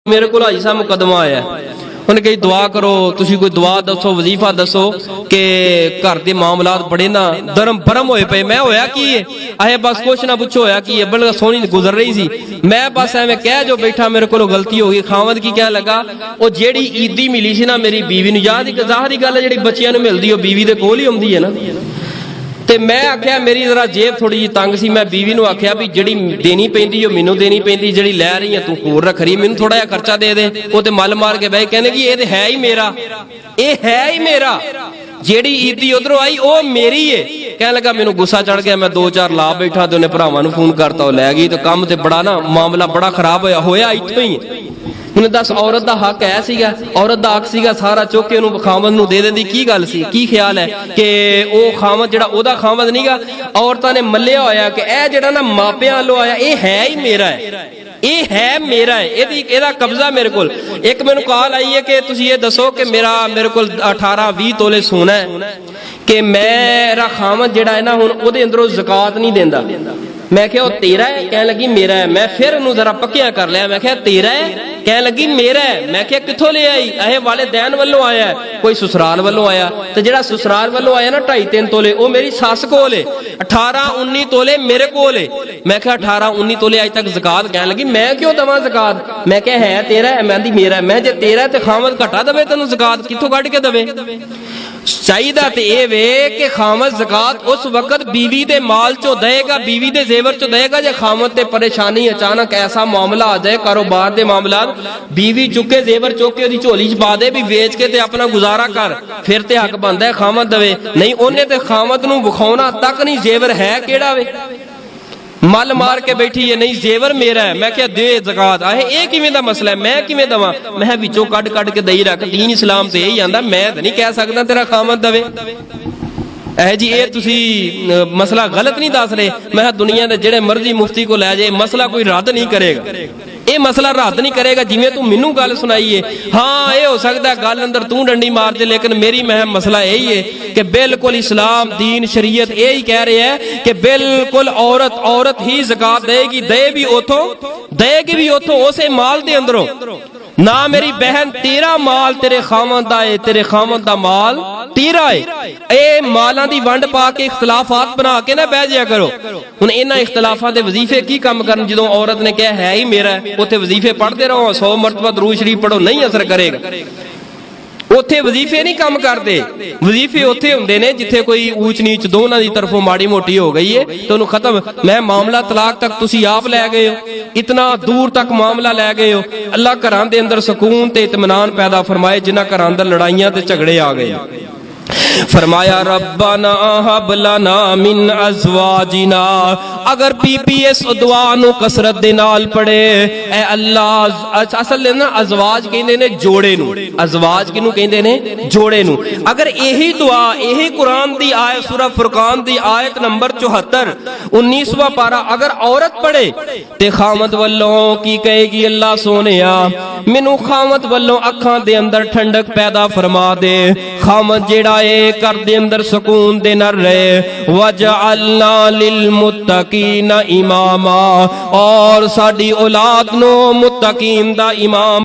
मेरे को हाजी साहब मुकदमा आया, उन्हें कही दुआ करो, तुसी कोई दुआ दसो, वजीफा दसो कि घर के मामलात बड़े ना धर्म भरम होए पे। मैं होया की है बस कुछ ना पुछो होया की है, बल्कि सोहनी गुजर रही सी, मैं बस एवं कह जो बैठा मेरे को गलती हो गई। खावद की क्या लगा, वो जेड़ी ईदी मिली सी ना मेरी बीवी नूं, याद ज़ाहिर गल है जेड़ी बच्चियां नूं मिलदी ओ बीवी दे कोल ही आउंदी है ना। ते मैं आख्या मेरी जरा जेब थोड़ी जी तंग सी, मैं बीवी नूं आख्या भी जिहड़ी देनी पैंदी ओ मैनूं देनी पैंदी, जिहड़ी लै रही है तू होर रख रही, मैनूं थोड़ा जिहा खर्चा दे दे। वो ते मल मार के बह कहने कि ये ते है ही मेरा, ये है ही मेरा, जेड़ी ईदी उधरों आई ओ मेरी है। कहने लगा मैनूं गुस्सा चढ़ गया, मैं 2-4 ला बैठा ते उन्हें भरावां नूं फोन करता, वो लै गई। तो काम ते बड़ा ना मामला बड़ा खराब होया इत्थों ही। उन्हें दस औरत का हक है सीगा, औरत का हक सीगा सारा चुक के उन्होंने खावत नूं दे देंदी। की गल सी, की ख्याल है कि वो खावत जिहड़ा ओहदा खावत नहींगा, औरतां ने मल्लिया होया कि ए जिहड़ा ना मापियां वालों आया ये है ही मेरा है, ये है मेरा है, एदा कब्जा मेरे को। एक मैनूं कॉल आई है कि तुसीं ये दसो कि मेरे को 18-20 तोले सोना है कि मेरा खावत जिहड़ा है ना हुण ओहदे अंदरों ज़कात नहीं देंदा। मैं क्या तेरा है, कह लगी मेरा है। मैं फिर उन्होंने जरा पक्या कर लिया, मैं क्या तेरा है, कह लगी मेरा है। मैं क्या कित्थों ले आई, अहे वाले दैन वालों आया है, कोई ससुराल वालों आया। तो जिहड़ा ससुराल वालों आया ना 2.5-3 तोले वो मेरी सस कोल है, 18-19 तोले मेरे कोल है। मैं क्या 18-19 तोले अज तक ज़कात, कह लगी मैं क्यों दवा ज़कात। मैं क्या है तेरा है, मैं दी मेरा है। मैं जे तेरा है तो खावत घटा दवे तेनों ज़कात कित्थों कढ के दवे। चाहिए तो यह वे कि खावत ज़कात उस वक्त बीवी दे माल चो देगा, बीवी दे जेवर चो देगा। जे खावत ते परेशानी अचानक ऐसा मामला आ जाए कारोबार दे मामला, बीवी चुके जेवर चुक के झोली च पा दे भी वेच के ते अपना गुजारा कर, फिर ते हक बनदा है खावत दवे। नहीं उन्हें ते खावत नूं विखाउणा तक नहीं जेवर है केड़ा वे, मल मार के बैठी है नहीं जेवर मेरा है। मैं क्या दे ज़कात, आहे ये किवें दा मसला है, मैं किवें दवां। मैं विचों कड के दई रख, दीन इस्लाम से यही आंदा, मैं तो नहीं कह सकदा तेरा खावत दवे। जी ये तुसी मसला गलत नहीं दस रहे। मैं दुनिया के जेड़े मर्जी मुफ्ती को लै जाए मसला कोई रद्द नहीं करेगा, ये मसला रद्द नहीं करेगा जिवें तू मैनू गल सुनाई है। हाँ ये हो सकता गल अंदर तू डंडी मार दे, लेकिन मेरी महम मसला यही है कि बिल्कुल इस्लाम दीन शरीयत यही कह रहे हैं कि बिल्कुल औरत ही ज़कात देगी, दे भी उथों, देगी भी उथों उसे माल दे अंदरों। ना मेरी बहन तेरा माल तेरे खावत दा है, तेरे खावत दा माल तेरा है। ए मालां दी वंड पा के इख्तलाफात बना के ना बह जाया करो। हुण इन्हां इख्तलाफां दे वजीफे की काम करन, जदों औरत ने कहा है ही मेरा, उत्थे वजीफे पढ़ते रहो, 100 मरतबा दरूद शरीफ पढ़ो, नहीं असर करेगा। उत्थे वजीफे नहीं काम करते, वजीफे उत्थे हुंदे ने जिथे कोई ऊंच नीच दोनों की तरफों माड़ी मोटी हो गई है तो उन्होंने खत्म। मैं मामला तलाक तक तुसी आप लै गए हो, इतना दूर तक मामला लै गए हो। अल्लाह घरां दे अंदर सुकून ते इत्मीनान पैदा फरमाए, जिन्हां घरां अंदर लड़ाइयां ते झगड़े आ गए। फरमाया रब्बना हब लना मिन अज़वाजिना, अगर बीबी इस दुआ नु कसरत दे नाल पढ़े, ए अल्लाह असल ना अज़वाज कहंदे ने जोड़े नु, अज़वाज किनु कहंदे ने जोड़े नु। अगर यही दुआ यही कुरान दी आयत सूरह फुरकान दी आयत नंबर 74 19वां पारा अगर औरत पढ़े ते खावत वल्लों की कहेगी, अल्लाह सोनिया मैनू खावत वल्लों अखां दे अंदर ठंडक पैदा फरमा दे, खावत जेड़ा कर दे अंदर सुकून दे न रहे। वजअलना लिल मुत्तकीना इमामा, और साडी औलाद नो मुत्तकीन दा इमाम